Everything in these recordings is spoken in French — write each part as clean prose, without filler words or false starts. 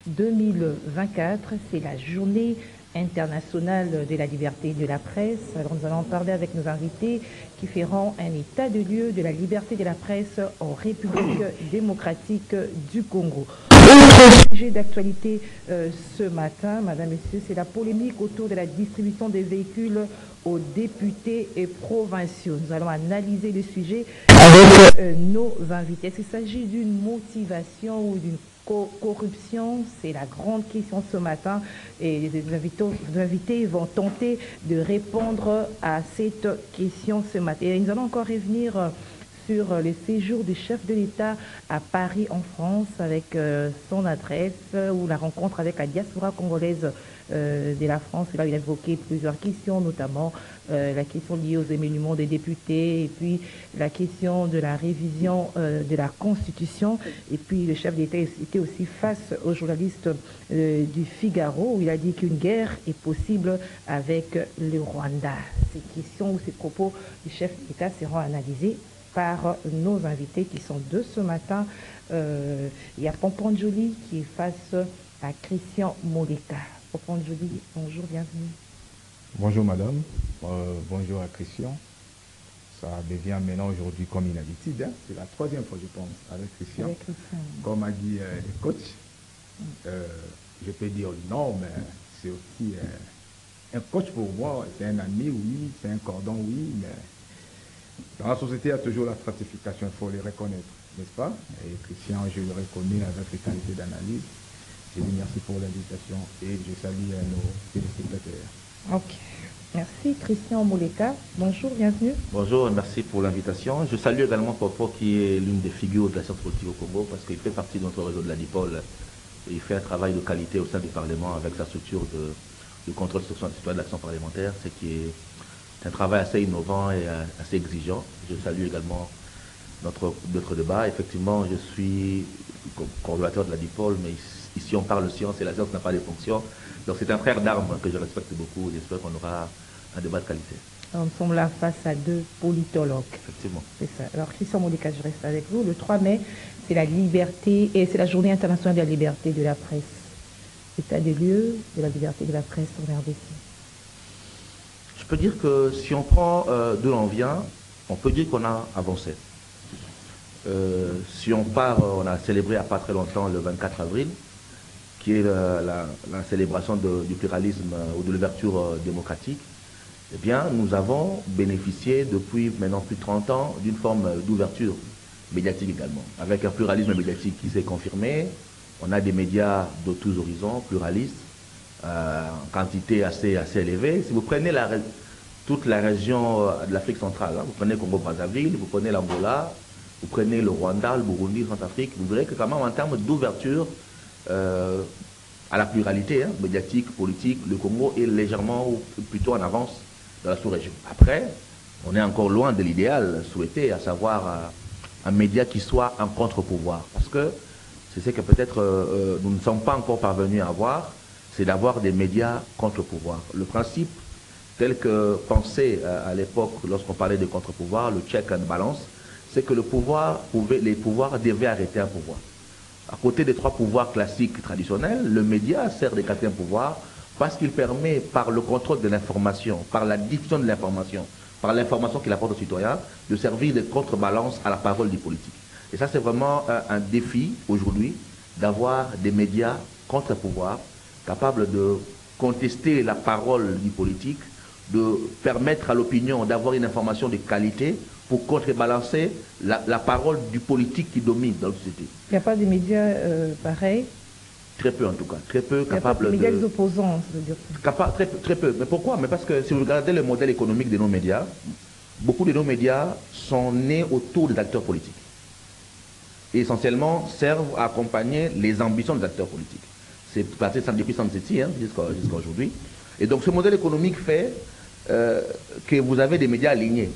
2024. C'est la journée internationale de la liberté de la presse. Alors nous allons en parler avec nos invités qui feront un état de lieu de la liberté de la presse en République démocratique du Congo. Autre sujet d'actualité ce matin, Madame, Messieurs, c'est la polémique autour de la distribution des véhicules aux députés et provinciaux. Nous allons analyser le sujet avec nos invités. Est-ce qu'il s'agit d'une motivation ou d'une corruption? C'est la grande question ce matin et les invités vont tenter de répondre à cette question ce matin. Et nous allons encore revenir sur le séjour du chef de l'État à Paris en France avec son adresse ou la rencontre avec la diaspora congolaise de la France. Là, il a évoqué plusieurs questions, notamment la question liée aux émoluments des députés et puis la question de la révision de la Constitution. Et puis le chef d'État était aussi face aux journalistes du Figaro où il a dit qu'une guerre est possible avec le Rwanda. Ces questions ou ces propos du chef d'État seront analysés par nos invités qui sont deux ce matin. Il y a Pompon Joly qui est face à Christian Moleka. Pompon Joly, bonjour, bienvenue. Bonjour madame, bonjour à Christian. Ça devient maintenant aujourd'hui comme une habitude, hein? C'est la troisième fois je pense avec Christian. Avec Christian. Comme a dit le coach, je peux dire non, mais c'est aussi un coach pour moi, c'est un ami, oui, c'est un cordon, oui, mais dans la société, il y a toujours la stratification, il faut les reconnaître, n'est-ce pas? Et Christian, je le reconnais avec les qualités d'analyse. Je dis merci pour l'invitation et je salue nos téléspectateurs. Ok, merci. Christian Moleka, bonjour, bienvenue. Bonjour, merci pour l'invitation. Je salue également Popo qui est l'une des figures de la science politique au Congo parce qu'il fait partie de notre réseau de la DIPOL. Il fait un travail de qualité au sein du Parlement avec sa structure de contrôle citoyen de l'action parlementaire, ce qui est un travail assez innovant et assez exigeant. Je salue également notre débat. Effectivement, je suis coordonnateur de la DIPOL, mais ici on parle de science et la science n'a pas de fonction. Donc c'est un frère d'armes que je respecte beaucoup. J'espère qu'on aura un débat de qualité. Alors, nous sommes là face à deux politologues. Effectivement. C'est ça. Alors Christian Moleka, je reste avec vous. Le 3 mai, c'est la liberté et c'est la journée internationale de la liberté de la presse. État des lieux de la liberté de la presse en RDC. Je peux dire que si on prend d'où l'on vient, on peut dire qu'on a avancé. Si on part, on a célébré il n'y a pas très longtemps le 24 avril, qui est la célébration du pluralisme ou de l'ouverture démocratique. Eh bien, nous avons bénéficié depuis maintenant plus de 30 ans d'une forme d'ouverture médiatique également, avec un pluralisme médiatique qui s'est confirmé. On a des médias de tous horizons, pluralistes, en quantité assez élevée. Si vous prenez toute la région de l'Afrique centrale, hein, vous prenez le Congo-Brazzaville, vous prenez l'Angola, vous prenez le Rwanda, le Burundi, le Centrafrique, vous verrez que quand même en termes d'ouverture à la pluralité médiatique, politique, le Congo est légèrement ou plutôt en avance dans la sous-région. Après, on est encore loin de l'idéal souhaité, à savoir un média qui soit un contre-pouvoir. Parce que c'est ce que peut-être nous ne sommes pas encore parvenus à avoir, c'est d'avoir des médias contre-pouvoir. Le principe tel que pensé à l'époque, lorsqu'on parlait de contre-pouvoir, le check and balance, c'est que les pouvoirs devaient arrêter un pouvoir. À côté des trois pouvoirs classiques traditionnels, le média sert de quatrième pouvoir parce qu'il permet, par le contrôle de l'information, par la diffusion de l'information, par l'information qu'il apporte aux citoyens, de servir de contrebalance à la parole du politique. Et ça, c'est vraiment un défi aujourd'hui d'avoir des médias contre-pouvoir capables de contester la parole du politique, de permettre à l'opinion d'avoir une information de qualité pour contrebalancer la parole du politique qui domine dans la société. Il n'y a pas de médias pareils? Très peu en tout cas, très peu capables de... Il y a pas de médias opposants, ça veut dire. Très peu. Mais pourquoi? Mais parce que si vous regardez le modèle économique de nos médias, beaucoup de nos médias sont nés autour des acteurs politiques. Et essentiellement servent à accompagner les ambitions des acteurs politiques. C'est passé depuis Sansetti jusqu'à aujourd'hui. Et donc ce modèle économique fait que vous avez des médias alignés.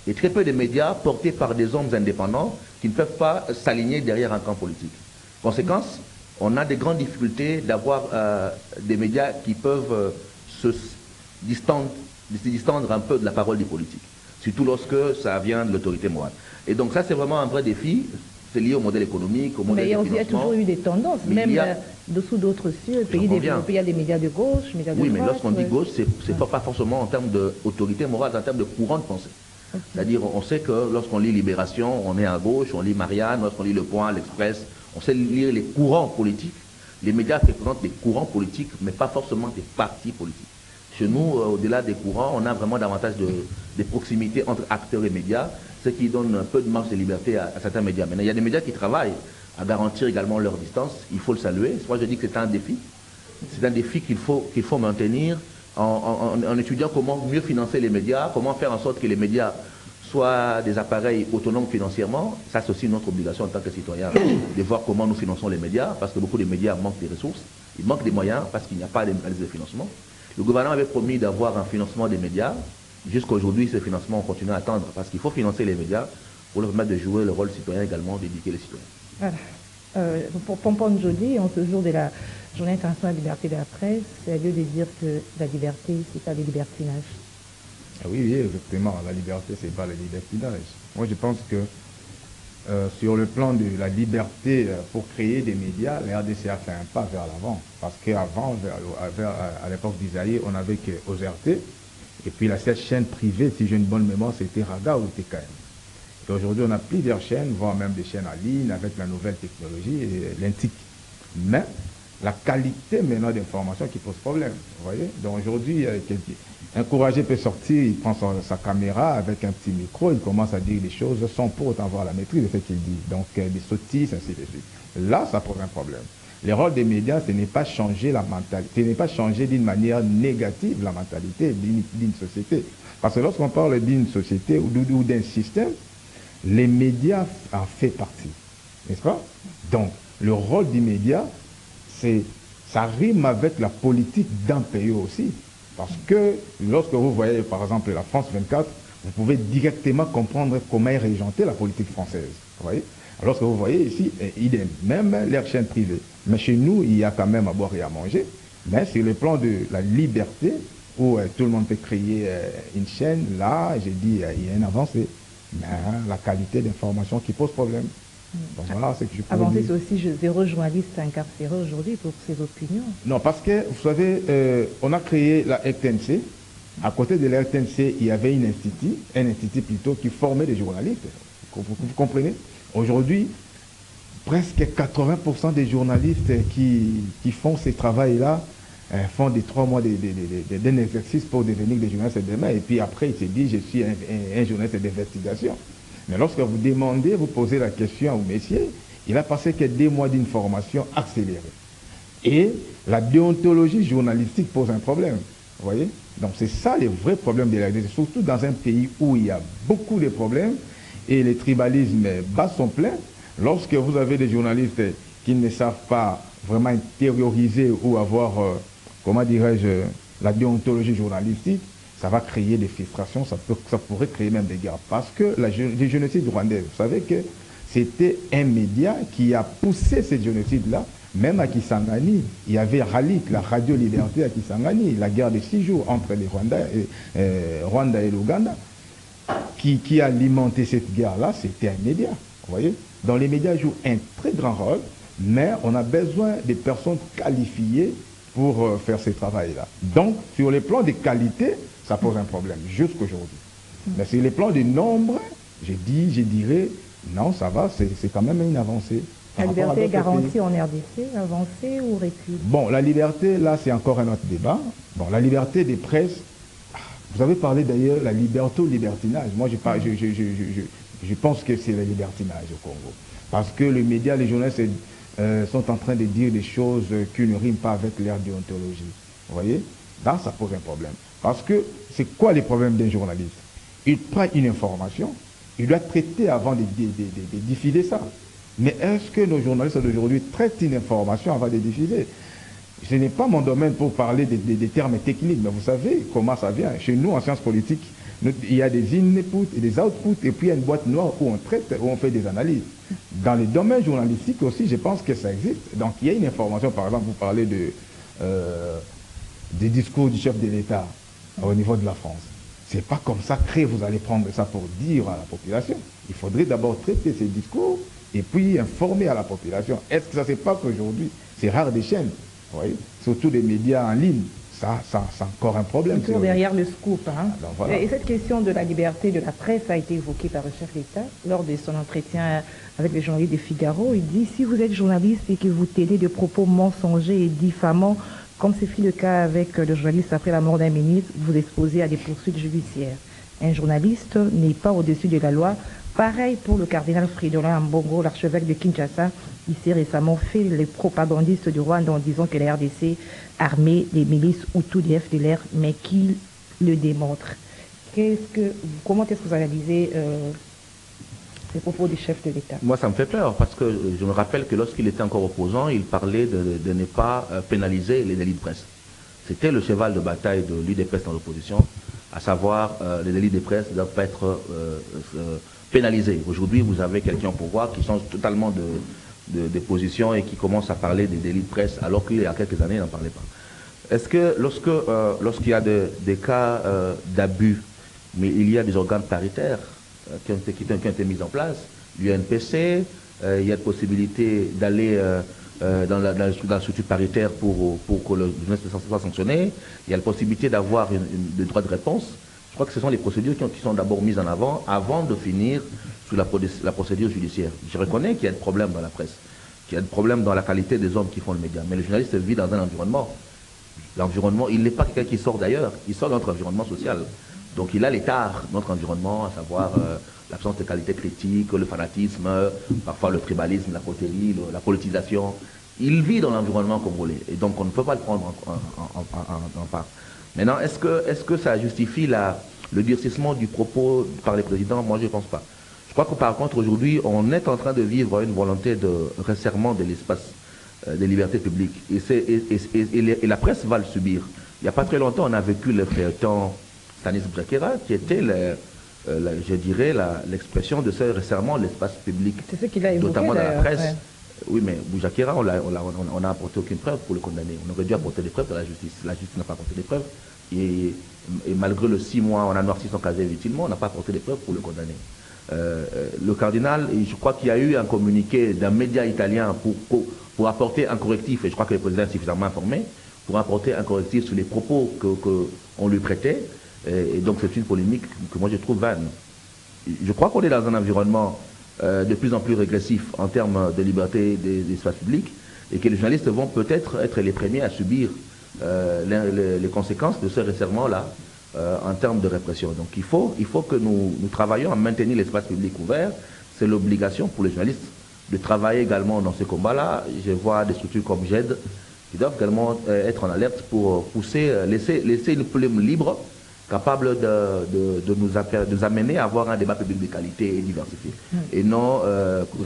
Et très peu de médias portés par des hommes indépendants qui ne peuvent pas s'aligner derrière un camp politique. Conséquence, on a des grandes difficultés d'avoir des médias qui peuvent se distendre un peu de la parole du politique, surtout lorsque ça vient de l'autorité morale. Et donc ça, c'est vraiment un vrai défi. C'est lié au modèle économique, au modèle Mais de il y a financement. toujours eu des tendances, Mais même il y a- dessous d'autres cieux, pays J'entends développés, il y a des médias de gauche, médias de Oui, droite. mais lorsqu'on dit ouais. gauche, c'est pas forcément en termes d'autorité morale, c'est en termes de courant de pensée. C'est-à-dire, on sait que lorsqu'on lit Libération, on est à gauche, on lit Marianne, lorsqu'on lit Le Point, l'Express, on sait lire les courants politiques. Les médias représentent des courants politiques, mais pas forcément des partis politiques. Chez nous, au-delà des courants, on a vraiment davantage de proximité entre acteurs et médias, ce qui donne un peu de marge de liberté à certains médias. Maintenant, il y a des médias qui travaillent à garantir également leur distance, il faut le saluer. Moi, je dis que c'est un défi. C'est un défi qu'il faut maintenir en étudiant comment mieux financer les médias, comment faire en sorte que les médias soient des appareils autonomes financièrement. Ça, c'est aussi notre obligation en tant que citoyen de voir comment nous finançons les médias, parce que beaucoup de médias manquent des ressources, ils manquent des moyens parce qu'il n'y a pas de mécanisme de financement. Le gouvernement avait promis d'avoir un financement des médias. Jusqu'à aujourd'hui, ce financement, on continue à attendre parce qu'il faut financer les médias pour leur permettre de jouer le rôle citoyen également, d'éduquer les citoyens. Voilà. Pour Pompon Jody, en ce jour de la Journée internationale de la liberté de la presse, c'est lieu de dire que la liberté, c'est pas le libertinage. Ah oui, oui, effectivement, la liberté, c'est pas le libertinage. Moi, je pense que sur le plan de la liberté pour créer des médias, la RDC a fait un pas vers l'avant. Parce qu'avant, à l'époque d'Isaïe, on n'avait que OZRT. Et puis la seule chaîne privée, si j'ai une bonne mémoire, c'était Raga ou TKM. Et aujourd'hui, on a plusieurs chaînes, voire même des chaînes en ligne avec la nouvelle technologie et l'INTIC. Mais la qualité maintenant d'information qui pose problème. Vous voyez? Donc aujourd'hui, un courageux peut sortir, il prend sa caméra avec un petit micro, il commence à dire des choses sans pour autant avoir la maîtrise de ce qu'il dit. Donc des sottises, ainsi de suite. Là, ça pose un problème. Le rôle des médias, ce n'est pas changer la mentalité, ce n'est pas changer d'une manière négative la mentalité d'une société. Parce que lorsqu'on parle d'une société ou d'un système, les médias en font partie. N'est-ce pas? Donc, le rôle des médias, ça rime avec la politique d'un pays aussi. Parce que lorsque vous voyez, par exemple, la France 24, vous pouvez directement comprendre comment est régentée la politique française. Vous voyez? Alors que vous voyez ici, idem, même les chaînes privées. Mais chez nous, il y a quand même à boire et à manger. Mais sur le plan de la liberté, où tout le monde peut créer une chaîne, là, j'ai dit, il y a une avancée. Mais la qualité d'information qui pose problème. Donc voilà ce que je peux Avancer, dire. c'est aussi zéro journaliste incarcéré aujourd'hui pour ses opinions. Non, parce que, vous savez, on a créé la RTNC. À côté de la RTNC, il y avait un institut plutôt qui formait des journalistes. Vous comprenez? Aujourd'hui, presque 80% des journalistes qui font ce travail-là font des 3 mois d'un exercice pour devenir des journalistes demain. Et puis après, il se dit, je suis un journaliste d'investigation. Mais lorsque vous demandez, vous posez la question au messieurs, il a passé que 2 mois d'une formation accélérée. Et la déontologie journalistique pose un problème. Vous voyez? Donc c'est ça le vrai problème de la RDC, surtout dans un pays où il y a beaucoup de problèmes et les tribalismes bas sont pleins. Lorsque vous avez des journalistes qui ne savent pas vraiment intérioriser ou avoir, comment dirais-je, la déontologie journalistique, ça va créer des frustrations, ça pourrait créer même des guerres. Parce que les génocides rwandais, vous savez que c'était un média qui a poussé ces génocides-là, même à Kisangani. Il y avait Ralik, la Radio Liberté à Kisangani, la guerre de 6 jours entre les Rwanda et l'Ouganda, qui a alimenté cette guerre-là, c'était un média. Vous voyez? Donc les médias jouent un très grand rôle, mais on a besoin de personnes qualifiées pour faire ce travail-là. Donc, sur le plan de qualité, ça pose un problème jusqu'aujourd'hui. Mais sur le plan du nombre, je dirais, non, ça va, c'est quand même une avancée. La liberté est garantie en RDC, avancée ou recul? Bon, la liberté, là, c'est encore un autre débat. Bon, la liberté des presses, vous avez parlé d'ailleurs de la liberté ou libertinage. Moi, je pense que c'est le libertinage au Congo. Parce que les médias, les journalistes sont en train de dire des choses qui ne riment pas avec leur déontologie. Vous voyez? Là, ça pose un problème. Parce que c'est quoi les problèmes d'un journaliste? Il prend une information, il doit traiter avant de diffuser ça. Mais est-ce que nos journalistes d'aujourd'hui traitent une information avant de diffuser? Ce n'est pas mon domaine pour parler des termes techniques, mais vous savez comment ça vient. Chez nous, en sciences politiques, il y a des inputs et des outputs, et puis il y a une boîte noire où on traite, où on fait des analyses. Dans les domaines journalistiques aussi, je pense que ça existe. Donc il y a une information, par exemple, vous parlez des discours du chef de l'État au niveau de la France. C'est pas comme ça que vous allez prendre ça pour dire à la population. Il faudrait d'abord traiter ces discours et puis informer à la population. Est-ce que ça ne se passe qu'aujourd'hui, c'est rare des chaînes, vous voyez, surtout des médias en ligne. Ça c'est encore un problème. Toujours derrière le scoop. Hein. Alors, voilà. Et cette question de la liberté de la presse a été évoquée par le chef d'État lors de son entretien avec les journalistes de Figaro. Il dit, si vous êtes journaliste et que vous tenez de propos mensongers et diffamants, comme ce fut le cas avec le journaliste après la mort d'un ministre, vous exposez à des poursuites judiciaires. Un journaliste n'est pas au-dessus de la loi. Pareil pour le cardinal Fridolin Ambongo, l'archevêque de Kinshasa. Il s'est récemment fait les propagandistes du Rwanda en disant que la RDC armée des milices Hutu du FDLR, mais qu'il le démontre. Comment est-ce que vous analysez les propos du chef de l'État? Moi, ça me fait peur, parce que je me rappelle que lorsqu'il était encore opposant, il parlait de ne pas pénaliser les délits de presse. C'était le cheval de bataille de l'UDPS dans l'opposition, à savoir les délits de presse ne doivent pas être pénalisés. Aujourd'hui, vous avez quelqu'un au pouvoir qui change totalement de position et qui commence à parler des délits de presse, alors qu'il y a quelques années, il n'en parlait pas. Est-ce que lorsqu'il y a des cas d'abus, mais il y a des organes paritaires qui ont été mis en place, l'UNPC, il y a de possibilité d'aller dans la structure paritaire pour que le journaliste soit sanctionné, il y a la possibilité d'avoir des droits de réponse. Je crois que ce sont les procédures qui sont d'abord mises en avant de finir sur la procédure judiciaire. Je reconnais qu'il y a des problèmes dans la presse, qu'il y a des problèmes dans la qualité des hommes qui font le média, mais le journaliste vit dans un environnement. L'environnement, il n'est pas quelqu'un qui sort d'ailleurs, il sort de notre environnement social. Donc il a l'état de notre environnement, à savoir l'absence de qualité critique, le fanatisme, parfois le tribalisme, la coterie, la politisation. Il vit dans l'environnement congolais, et donc on ne peut pas le prendre en part. Maintenant, est-ce que ça justifie le durcissement du propos par les présidents? Moi, je ne pense pas. Je crois que par contre, aujourd'hui, on est en train de vivre une volonté de resserrement de l'espace des libertés publiques. Et la presse va le subir. Il n'y a pas très longtemps, on a vécu le feuilleton Stanis Boujakera, qui était, je dirais, l'expression de ce resserrement de l'espace public. C'est ce qu'il a évoqué, notamment dans la presse. Ouais. Oui, mais Boujakera, on n'a apporté aucune preuve pour le condamner. On aurait dû apporter des preuves dans la justice. La justice n'a pas apporté des preuves. Et malgré le 6 mois, on a noirci son casier utilement, on n'a pas apporté des preuves pour le condamner. Le cardinal, je crois qu'il y a eu un communiqué d'un média italien pour apporter un correctif, et je crois que le président est suffisamment informé, pour apporter un correctif sur les propos qu'on lui prêtait. Et donc c'est une polémique que moi je trouve vaine. Je crois qu'on est dans un environnement de plus en plus régressif en termes de liberté des espaces publics, et que les journalistes vont peut-être être les premiers à subir les conséquences de ce resserrement-là en termes de répression. Donc il faut que nous travaillions à maintenir l'espace public ouvert. C'est l'obligation pour les journalistes de travailler également dans ce combat-là. Je vois des structures comme GED qui doivent également être en alerte pour laisser une plume libre, capable de nous amener à avoir un débat public de qualité et diversifié. Et non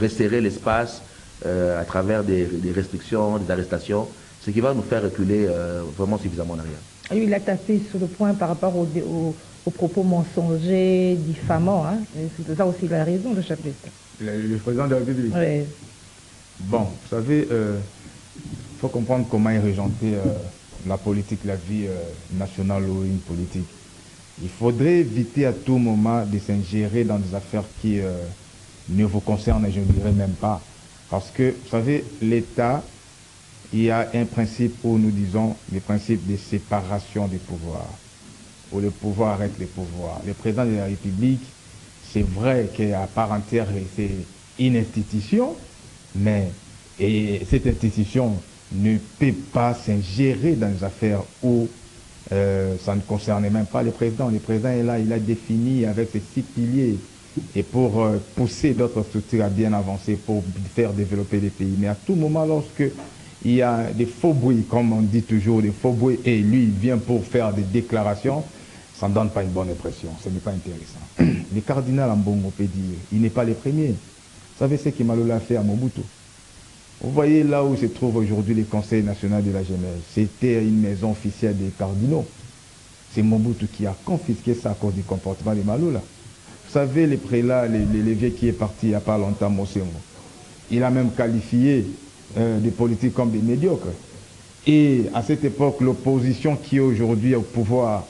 resserrer l'espace à travers des restrictions, des arrestations, ce qui va nous faire reculer vraiment suffisamment en arrière. Il a tapé sur le point par rapport aux propos mensongers, diffamants. Hein. C'est ça aussi la raison, le chef d'État. Le président de la République. Oui. Bon, vous savez, il faut comprendre comment est régentée la politique, la vie nationale ou une politique. Il faudrait éviter à tout moment de s'ingérer dans des affaires qui ne vous concernent, et je ne dirais même pas. Parce que, vous savez, l'État, il y a un principe où nous disons le principe de séparation des pouvoirs, où le pouvoir arrête les pouvoirs. Le président de la République, c'est vrai qu'à part entière, c'est une institution, mais cette institution ne peut pas s'ingérer dans les affaires où ça ne concernait même pas le président. Le président est là, il a défini avec ses 6 piliers et pour pousser d'autres structures à bien avancer, pour faire développer les pays. Mais à tout moment, lorsque il y a des faux bruits, comme on dit toujours, des faux bruits, et lui, il vient pour faire des déclarations, ça ne donne pas une bonne impression, ce n'est pas intéressant. Le cardinal Ambongo peut dire, il n'est pas le premier. Vous savez ce que Malola a fait à Mobutu? Vous voyez là où se trouve aujourd'hui le Conseil national de la jeunesse. C'était une maison officielle des cardinaux. C'est Mobutu qui a confisqué ça à cause du comportement de Malola. Vous savez, les prélats, les vieux qui est parti il n'y a pas longtemps, Mosengo, il a même qualifié des politiques comme des médiocres. Et à cette époque, l'opposition qui est aujourd'hui au pouvoir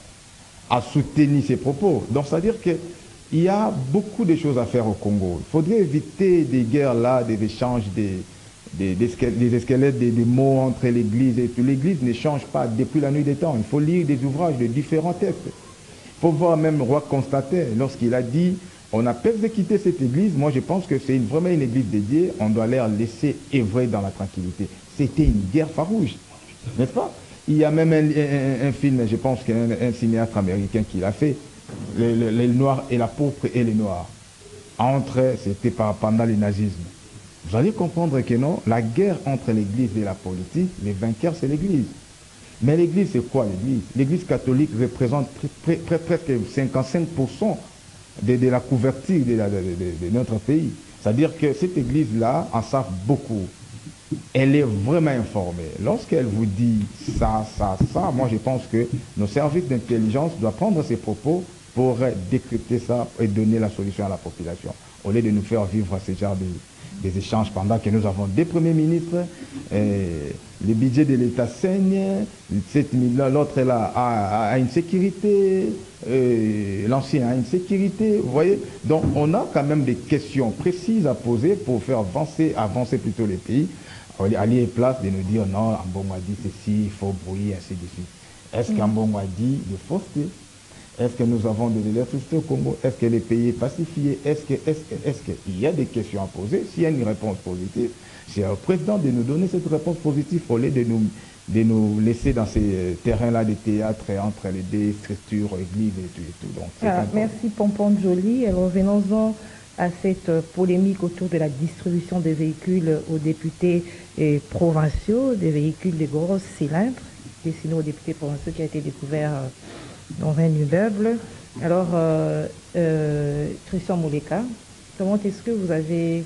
a soutenu ses propos. Donc, c'est-à-dire que il y a beaucoup de choses à faire au Congo. Il faudrait éviter des guerres là, des échanges, des squelettes, des mots entre l'Église et tout. L'Église ne change pas depuis la nuit des temps. Il faut lire des ouvrages de différents textes. Il faut voir même le roi Constantin, lorsqu'il a dit, on a persécuté cette église, moi je pense que c'est vraiment une église dédiée, on doit leur laisser œuvrer dans la tranquillité. C'était une guerre farouche, n'est-ce pas? Il y a même un film, je pense qu'un cinéaste américain qui l'a fait, les Noirs et la pourpre et les Noirs. C'était pendant le nazisme. Vous allez comprendre que non, la guerre entre l'église et la politique, les vainqueurs c'est l'église. Mais l'église, c'est quoi l'église? L'église catholique représente presque 55% de la couverture de notre pays. C'est-à-dire que cette église-là en savent beaucoup. Elle est vraiment informée. Lorsqu'elle vous dit ça, moi je pense que nos services d'intelligence doivent prendre ces propos pour décrypter ça et donner la solution à la population, au lieu de nous faire vivre ce genre des échanges pendant que nous avons des premiers ministres, le budget de l'État saigne, l'autre là a une sécurité, l'ancien a une sécurité, vous voyez. Donc on a quand même des questions précises à poser pour faire avancer plutôt les pays. Aller place de nous dire non, Ambongo a dit ceci, il faut brouiller, ainsi de suite. Est-ce qu'Ambongo a dit de fausseté? Est-ce que nous avons de l'électricité au Congo? Est-ce que les pays est pacifié? Est-ce qu'il y a des questions à poser? S'il y a une réponse positive, c'est au président de nous donner cette réponse positive au lieu de nous laisser dans ces terrains-là de théâtre entre les deux structures, églises et tout. Donc, merci Pompon Joly. Alors venons-en à cette polémique autour de la distribution des véhicules aux députés provinciaux, des véhicules de gros cylindres destinés aux députés provinciaux qui a été découvert dans un immeuble. Alors, Christian Mouleka, comment est-ce que vous avez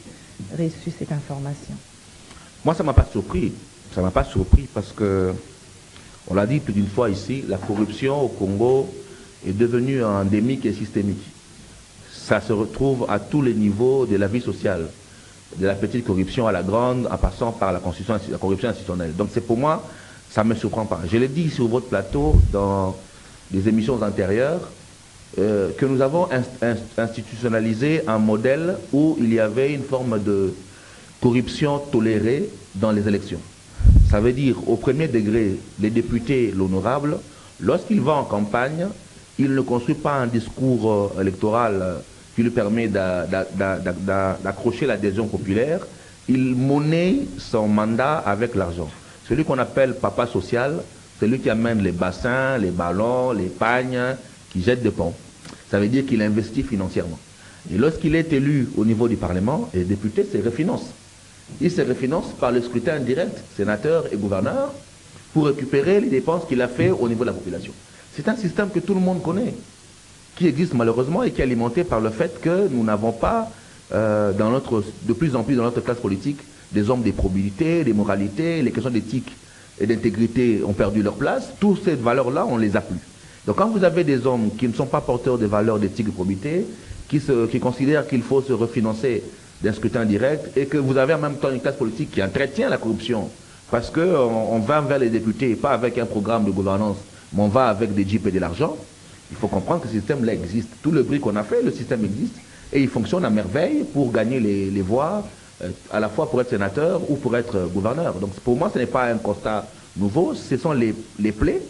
reçu cette information? Moi, ça ne m'a pas surpris. Ça ne m'a pas surpris parce que, on l'a dit plus d'une fois ici, la corruption au Congo est devenue endémique et systémique. Ça se retrouve à tous les niveaux de la vie sociale, de la petite corruption à la grande, en passant par la corruption institutionnelle. Donc c'est pour moi, ça ne me surprend pas. Je l'ai dit sur votre plateau dans des émissions antérieures, que nous avons institutionnalisé un modèle où il y avait une forme de corruption tolérée dans les élections. Ça veut dire, au premier degré, les députés, l'honorable, lorsqu'il va en campagne, il ne construit pas un discours électoral qui lui permet d'accrocher l'adhésion populaire. Il monnaie son mandat avec l'argent. Celui qu'on appelle papa social, c'est lui qui amène les bassins, les ballons, les pagnes, qui jette des ponts. Ça veut dire qu'il investit financièrement. Et lorsqu'il est élu au niveau du Parlement, les députés se refinancent. Ils se refinancent par le scrutin direct, sénateur et gouverneur, pour récupérer les dépenses qu'il a fait au niveau de la population. C'est un système que tout le monde connaît, qui existe malheureusement et qui est alimenté par le fait que nous n'avons pas, de plus en plus dans notre classe politique, des hommes des probabilités, des moralités, les questions d'éthique et d'intégrité ont perdu leur place. Toutes ces valeurs-là, on ne les a plus. Donc quand vous avez des hommes qui ne sont pas porteurs des valeurs d'éthique et de probité, qui considèrent qu'il faut se refinancer d'un scrutin direct, et que vous avez en même temps une classe politique qui entretient la corruption, parce qu'on va vers les députés, pas avec un programme de gouvernance, mais on va avec des jeeps et de l'argent, il faut comprendre que ce système-là existe. Tout le bruit qu'on a fait, le système existe, et il fonctionne à merveille pour gagner les voix, à la fois pour être sénateur ou pour être gouverneur. Donc pour moi, ce n'est pas un constat nouveau, ce sont les plaies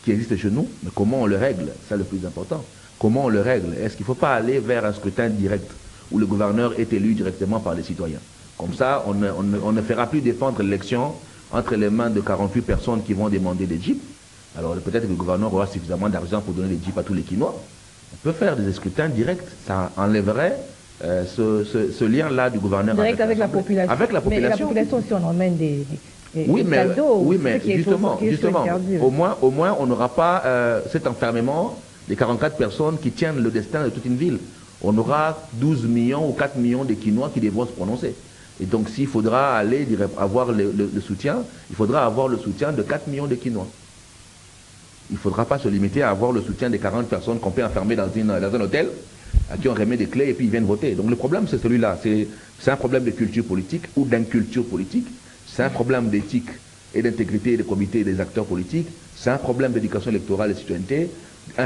qui existent chez nous, mais comment on le règle, c'est le plus important. Comment on le règle? Est-ce qu'il ne faut pas aller vers un scrutin direct où le gouverneur est élu directement par les citoyens? Comme ça, on ne fera plus défendre l'élection entre les mains de 48 personnes qui vont demander des jeeps. Alors peut-être que le gouverneur aura suffisamment d'argent pour donner des jeeps à tous les Quinois. On peut faire des scrutins directs, ça enlèverait ce lien-là du gouverneur direct avec la population. Avec la population. Mais la population, si on emmène des cadeaux, mais justement, au moins, on n'aura pas cet enfermement des 44 personnes qui tiennent le destin de toute une ville. On aura 12 millions ou 4 millions de Quinois qui devront se prononcer. Et donc, s'il faudra aller avoir le soutien, il faudra avoir le soutien de 4 millions de Quinois. Il ne faudra pas se limiter à avoir le soutien des 40 personnes qu'on peut enfermer dans un hôtel, à qui on remet des clés et puis ils viennent voter. Donc le problème, c'est celui-là. C'est un problème de culture politique ou d'inculture politique. C'est un problème d'éthique et d'intégrité des comités et des acteurs politiques. C'est un problème d'éducation électorale et de citoyenneté.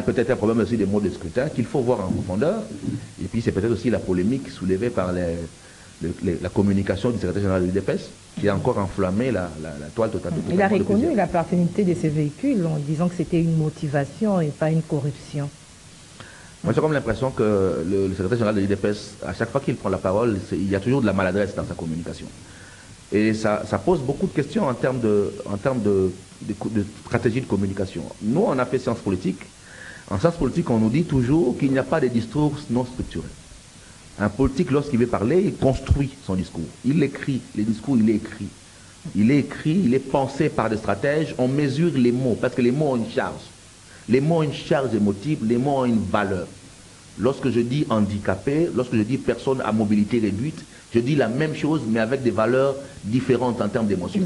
peut-être un problème aussi des modes de scrutin qu'il faut voir en profondeur. Et puis c'est peut-être aussi la polémique soulevée par la communication du secrétaire général de l'UDPS qui a encore enflammé la toile totale. Il a reconnu la paternité de ces véhicules en disant que c'était une motivation et pas une corruption. Moi, j'ai comme l'impression que le secrétaire général de l'UDPS, à chaque fois qu'il prend la parole, il y a toujours de la maladresse dans sa communication. Et ça pose beaucoup de questions en termes de stratégie de communication. Nous, on a fait sciences politiques. En sciences politiques, on nous dit toujours qu'il n'y a pas de discours non structurés. Un politique, lorsqu'il veut parler, il construit son discours. Il écrit. Le discours, il est écrit. Il est écrit, il est pensé par des stratèges. On mesure les mots, parce que les mots ont une charge. Les mots ont une charge émotive, les mots ont une valeur. Lorsque je dis handicapé, lorsque je dis personne à mobilité réduite, je dis la même chose, mais avec des valeurs différentes en termes d'émotion.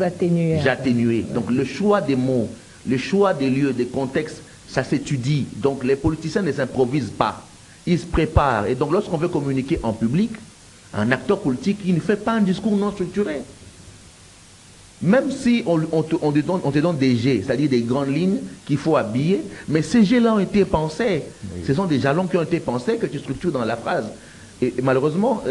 J'atténue. Donc le choix des mots, le choix des lieux, des contextes, ça s'étudie. Donc les politiciens ne s'improvisent pas. Ils se préparent. Et donc lorsqu'on veut communiquer en public, un acteur politique, il ne fait pas un discours non structuré. Même si on te donne des jets, c'est-à-dire des grandes lignes qu'il faut habiller, mais ces jets-là ont été pensés. Oui. Ce sont des jalons qui ont été pensés que tu structures dans la phrase. Et malheureusement,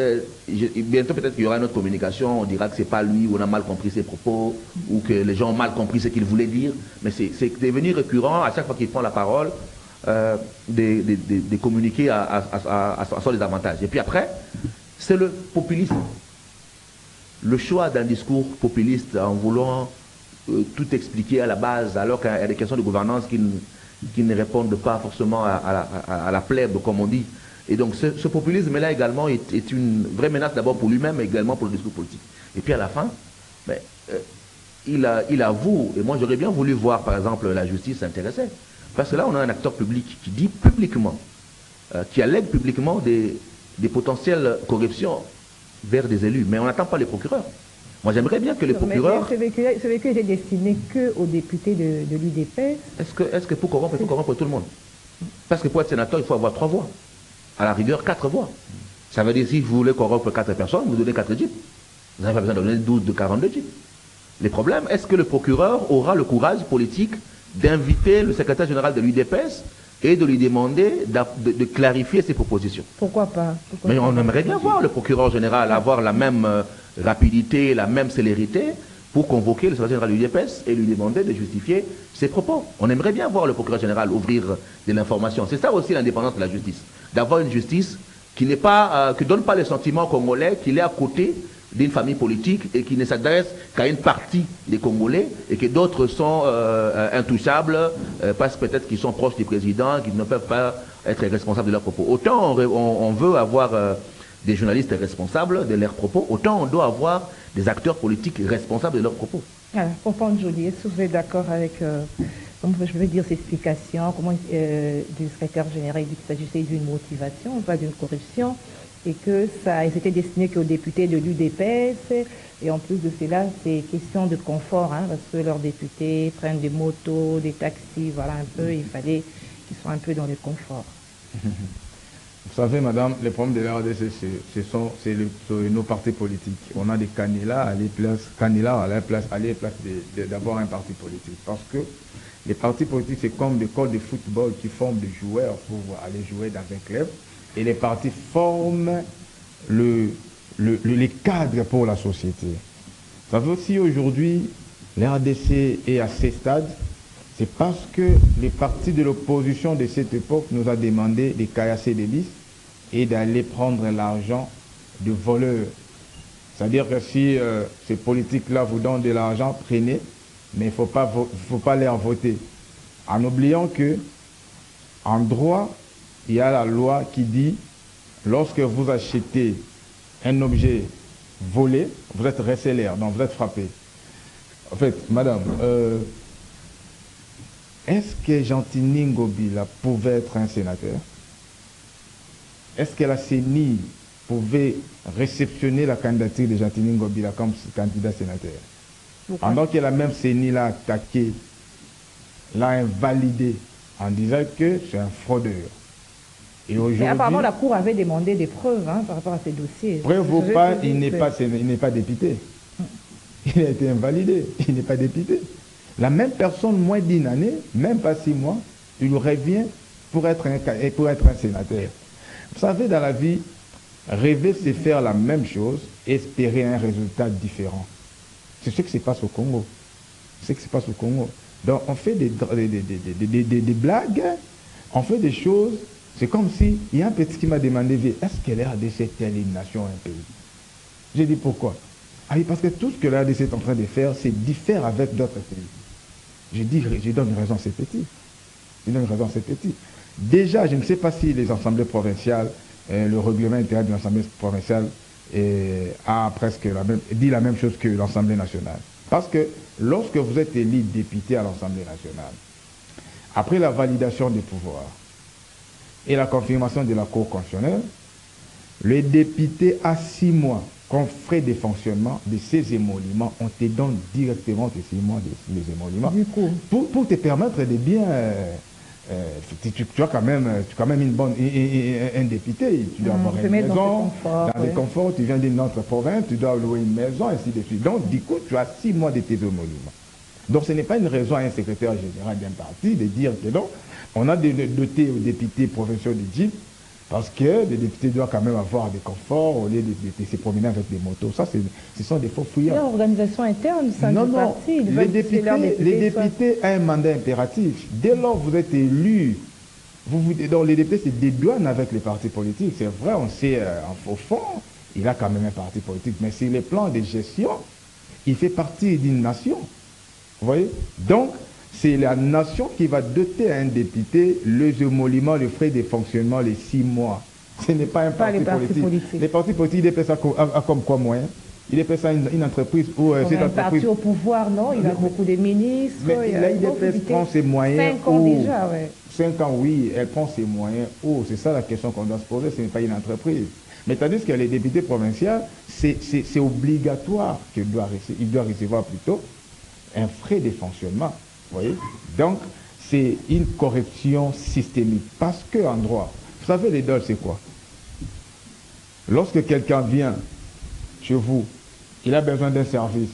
bientôt peut-être qu'il y aura une autre communication, on dira que c'est pas lui, ou on a mal compris ses propos, ou que les gens ont mal compris ce qu'il voulait dire. Mais c'est devenu récurrent, à chaque fois qu'il prend la parole, de communiquer à son désavantage. Et puis après, c'est le populisme. Le choix d'un discours populiste en voulant tout expliquer à la base, alors qu'il y a des questions de gouvernance qui ne répondent pas forcément à la plèbe, comme on dit. Et donc ce populisme-là également est une vraie menace d'abord pour lui-même, mais également pour le discours politique. Et puis à la fin, il avoue, et moi j'aurais bien voulu voir par exemple la justice s'intéresser, parce que là on a un acteur public qui dit publiquement, qui allègue publiquement des potentielles corruptions vers des élus, mais on n'attend pas les procureurs. Moi, j'aimerais bien que les procureurs... Ce véhicule était destiné qu'aux députés de l'UDPS. Est-ce que pour corrompre, il faut corrompre tout le monde? Parce que pour être sénateur, il faut avoir 3 voix. À la rigueur, 4 voix. Ça veut dire si vous voulez corrompre 4 personnes, vous donnez 4 jeeps. Vous n'avez pas besoin de donner 12 de 42 jeeps. Les problèmes, est-ce que le procureur aura le courage politique d'inviter le secrétaire général de l'UDPS et de lui demander de clarifier ses propositions? Pourquoi pas? Mais on aimerait bien voir le procureur général avoir la même rapidité, la même célérité pour convoquer le secrétaire général de l'UDPS et lui demander de justifier ses propos. On aimerait bien voir le procureur général ouvrir de l'information. C'est ça aussi l'indépendance de la justice. D'avoir une justice qui n'est pas, qui ne donne pas le sentiment congolais qu'il est à côté d'une famille politique et qui ne s'adresse qu'à une partie des Congolais et que d'autres sont intouchables parce peut-être qu'ils sont proches du président, qu'ils ne peuvent pas être responsables de leurs propos. Autant on veut avoir des journalistes responsables de leurs propos, autant on doit avoir des acteurs politiques responsables de leurs propos. Alors, Pompon Joly, est-ce que vous êtes d'accord avec, je veux dire, ces explications, du secrétaire général dit qu'il s'agissait d'une motivation, pas d'une corruption, et que ça c'était destiné qu'aux députés de l'UDPS, et en plus de cela, c'est question de confort, hein, parce que leurs députés prennent des motos, des taxis, voilà un peu, il fallait qu'ils soient un peu dans le confort. Vous savez, madame, le problème de la RDC, c'est nos partis politiques. On a des candidats à la place d'avoir un parti politique. Parce que les partis politiques, c'est comme des codes de football qui forment des joueurs pour aller jouer dans un club. Et les partis forment les cadres pour la société. Ça veut aussi aujourd'hui, l'RDC est à ces stades, c'est parce que les partis de l'opposition de cette époque nous a demandé de caillasser des listes et d'aller prendre l'argent de voleurs. C'est-à-dire que si ces politiques-là vous donnent de l'argent, prenez, mais il ne faut pas les en voter. En oubliant que, en droit, il y a la loi qui dit, lorsque vous achetez un objet volé, vous êtes recelaire, donc vous êtes frappé. En fait, madame, est-ce que Gentini Ngobila pouvait être un sénateur? Est-ce que la CENI pouvait réceptionner la candidature de Gentini Ngobila comme candidat sénateur? Pendant que la même CENI l'a attaqué, l'a invalidé en disant que c'est un fraudeur. Et aujourd'hui, apparemment, la Cour avait demandé des preuves par rapport à ces dossiers. Preuve ou pas, il n'est pas député. Il a été invalidé, il n'est pas député. La même personne, moins d'1 année, même pas 6 mois, il revient pour être un sénateur. Vous savez, dans la vie, rêver, c'est faire la même chose, espérer un résultat différent. C'est ce qui se passe au Congo. C'est ce qui se passe au Congo. Donc, on fait des blagues, on fait des choses. C'est comme si, il y a un petit qui m'a demandé, est-ce que la RDC est une nation, un pays? J'ai dit pourquoi? Ah oui, parce que tout ce que la RDC est en train de faire, c'est différer avec d'autres pays. Je donne une raison, c'est petit. Je donne une raison, c'est petit. Déjà, je ne sais pas si les assemblées provinciales, le règlement intérieur de l'Assemblée provinciale a presque dit la même chose que l'Assemblée nationale. Parce que lorsque vous êtes élu député à l'Assemblée nationale, après la validation des pouvoirs et la confirmation de la Cour constitutionnelle, le député a 6 mois comme frais de fonctionnement de ces émoluments. On te donne directement tes 6 mois des émoluments. Du coup, pour te permettre de bien... tu as quand même un député, tu dois avoir une maison, dans le confort, tu viens d'une autre province, tu dois louer une maison, ainsi de suite. Donc, du coup, tu as 6 mois de tes émoluments. Donc, ce n'est pas une raison à un secrétaire général d'un parti de dire que non, on a doté aux députés provinciaux de Jeep, parce que les députés doivent quand même avoir des conforts au lieu de se promener avec des motos. Ça, ce sont des faux fouillards. Il y a une organisation interne, ça du parti. Les députés ont un mandat impératif. Dès lors que vous êtes élu, donc les députés se dédouanent avec les partis politiques. C'est vrai, on sait, au fond, il a quand même un parti politique. Mais sur les plans de gestion, il fait partie d'une nation. Vous voyez? Donc, c'est la nation qui va doter à un député les émoluments, les frais de fonctionnement, les 6 mois. Ce n'est pas un parti politique. Les partis politiques, ils dépêchent ça comme quoi moyen? Il dépêche ça une entreprise où cette entreprise... parti au pouvoir, non? Il a beaucoup de ministres. Mais là, il prend ses moyens. 5 ans déjà, oui. 5 ans, oui, elle prend ses moyens. Oh, c'est ça la question qu'on doit se poser, ce n'est pas une entreprise. Mais tandis que les députés provinciaux, c'est obligatoire qu'il doit recevoir plutôt un frais de fonctionnement. Vous voyez? Donc, c'est une corruption systémique. Parce qu'en droit, vous savez, les dol, c'est quoi? Lorsque quelqu'un vient chez vous, il a besoin d'un service.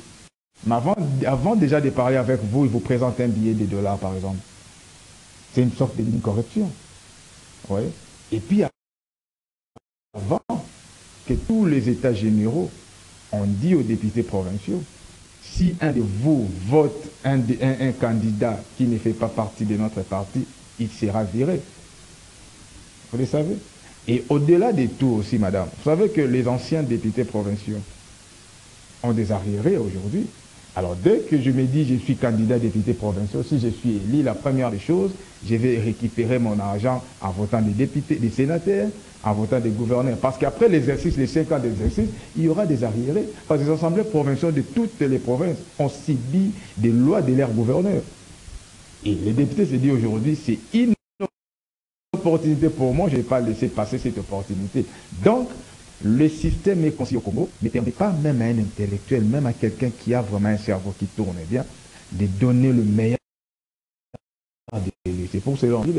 Mais avant déjà de parler avec vous, il vous présente un billet de $, par exemple. C'est une sorte de corruption. Vous voyez? Et puis, avant que tous les États généraux ont dit aux députés provinciaux, si un de vous vote un candidat qui ne fait pas partie de notre parti, il sera viré. Vous le savez? Et au-delà de tout aussi, madame, vous savez que les anciens députés provinciaux ont des arriérés aujourd'hui. Alors, dès que je me dis je suis candidat député provincial, si je suis élu, la première des choses, je vais récupérer mon argent en votant des députés, des sénateurs, en votant des gouverneurs. Parce qu'après l'exercice, les 5 ans d'exercice, il y aura des arriérés. Parce que les assemblées provinciales de toutes les provinces ont subi des lois de leurs gouverneurs. Et les députés se disent aujourd'hui, c'est une opportunité pour moi, je ne vais pas laisser passer cette opportunité. Donc, le système est conçu au Congo ne permet pas même à un intellectuel, même à quelqu'un qui a vraiment un cerveau qui tourne bien, de donner le meilleur. C'est pour cela que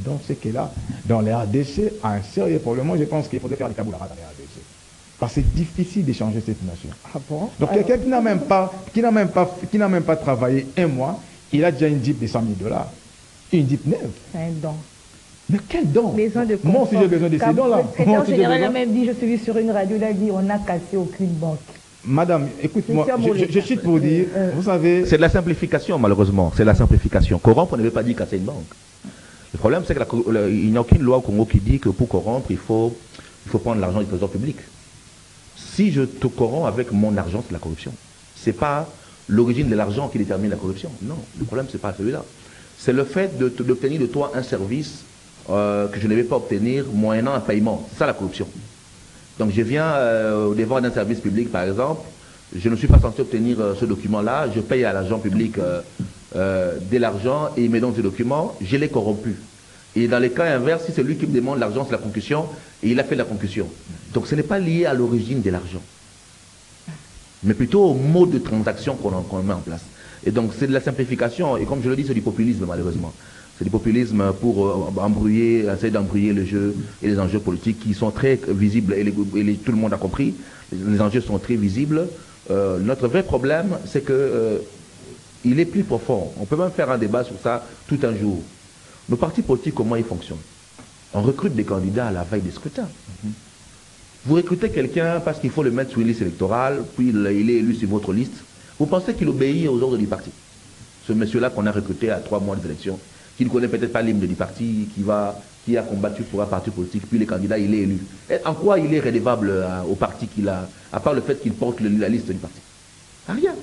dans ce qu'est-là, dans les RDC, un sérieux problème. Moi, je pense qu'il faudrait faire des tabous dans les RDC. Parce que c'est difficile de changer cette nation. Ah bon? Donc, quelqu'un qui n'a même pas travaillé 1 mois, il a déjà une Jeep de $100 000. Une Jeep neuve. C'est un don. Mais quel don? Besoin de moi aussi j'ai besoin de ces dons-là. Le secrétaire général a même dit, je suis vu sur une radio, il a dit, on n'a cassé aucune banque. Madame, écoute-moi, je cite pour dire, vous savez... C'est de la simplification, malheureusement. C'est de la simplification. Corrompre, on ne veut pas dire casser une banque. Le problème, c'est qu'il n'y a aucune loi au Congo qui dit que pour corrompre, il faut prendre l'argent du trésor public. Si je te corromps avec mon argent, c'est la corruption. Ce n'est pas l'origine de l'argent qui détermine la corruption. Non, le problème, ce n'est pas celui-là. C'est le fait d'obtenir de toi un service que je ne vais pas obtenir moyennant un paiement. C'est ça la corruption. Donc je viens au devant d'un service public, par exemple, je ne suis pas censé obtenir ce document-là, je paye à l'agent public de l'argent et il me donne ce document, je l'ai corrompu. Et dans les cas inverses, si c'est lui qui me demande l'argent, c'est la concussion, et il a fait la concussion. Donc ce n'est pas lié à l'origine de l'argent, mais plutôt au mode de transaction qu'on met en place. Et donc c'est de la simplification, et comme je le dis, c'est du populisme malheureusement. C'est du populisme pour essayer d'embrouiller le jeu et les enjeux politiques qui sont très visibles, et tout le monde a compris, les enjeux sont très visibles. Notre vrai problème, c'est que il est plus profond. On peut même faire un débat sur ça tout un jour. Nos partis politiques, comment ils fonctionnent? On recrute des candidats à la veille des scrutins. Vous recrutez quelqu'un parce qu'il faut le mettre sur une liste électorale, puis il est élu sur votre liste. Vous pensez qu'il obéit aux ordres du parti? Ce monsieur-là qu'on a recruté à 3 mois des élections, qui ne connaît peut-être pas l'hymne du parti, qui a combattu pour un parti politique, puis les candidats, il est élu. Et en quoi il est redevable au parti qu'il a, à part le fait qu'il porte la liste du parti? Rien.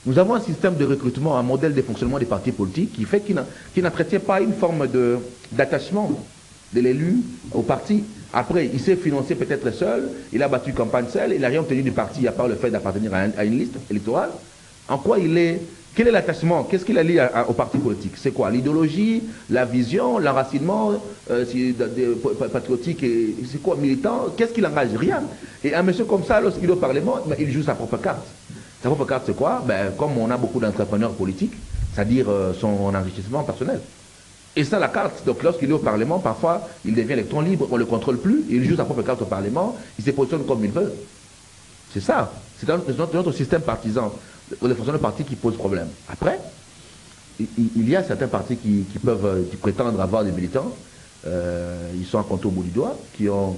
Nous avons un système de recrutement, un modèle de fonctionnement des partis politiques qui fait qu'il n'entretient pas une forme d'attachement de l'élu au parti. Après, il s'est financé peut-être seul, il a battu campagne seul, il n'a rien obtenu du parti à part le fait d'appartenir à une liste électorale. En quoi il est... Quel est l'attachement? Qu'est-ce qu'il a lié au parti politique? C'est quoi? L'idéologie, la vision, l'enracinement patriotique, c'est quoi? Militant? Qu'est-ce qu'il engage? Rien. Et un monsieur comme ça, lorsqu'il est au Parlement, il joue sa propre carte. Sa propre carte, c'est quoi? Comme on a beaucoup d'entrepreneurs politiques, c'est-à-dire son enrichissement personnel. Et ça, la carte, donc lorsqu'il est au Parlement, parfois, il devient électron libre, on ne le contrôle plus, il joue sa propre carte au Parlement, il se positionne comme il veut. C'est ça. C'est notre système partisan, le fonctionnement parti qui pose problème. Après, il y a certains partis qui prétendent avoir des militants, ils sont à compter au bout du doigt, qui ont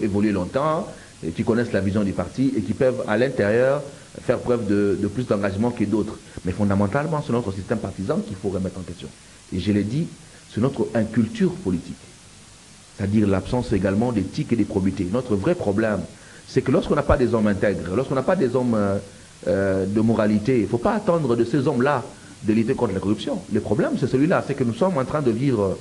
évolué longtemps, et qui connaissent la vision du parti et qui peuvent à l'intérieur faire preuve de plus d'engagement que d'autres. Mais fondamentalement, c'est notre système partisan qu'il faut remettre en question. Et je l'ai dit, c'est notre inculture politique. C'est-à-dire l'absence également d'éthique et de probité. Notre vrai problème, c'est que lorsqu'on n'a pas des hommes intègres, lorsqu'on n'a pas des hommes de moralité, il ne faut pas attendre de ces hommes-là de lutter contre la corruption. Le problème, c'est celui-là, c'est que nous sommes en train de vivre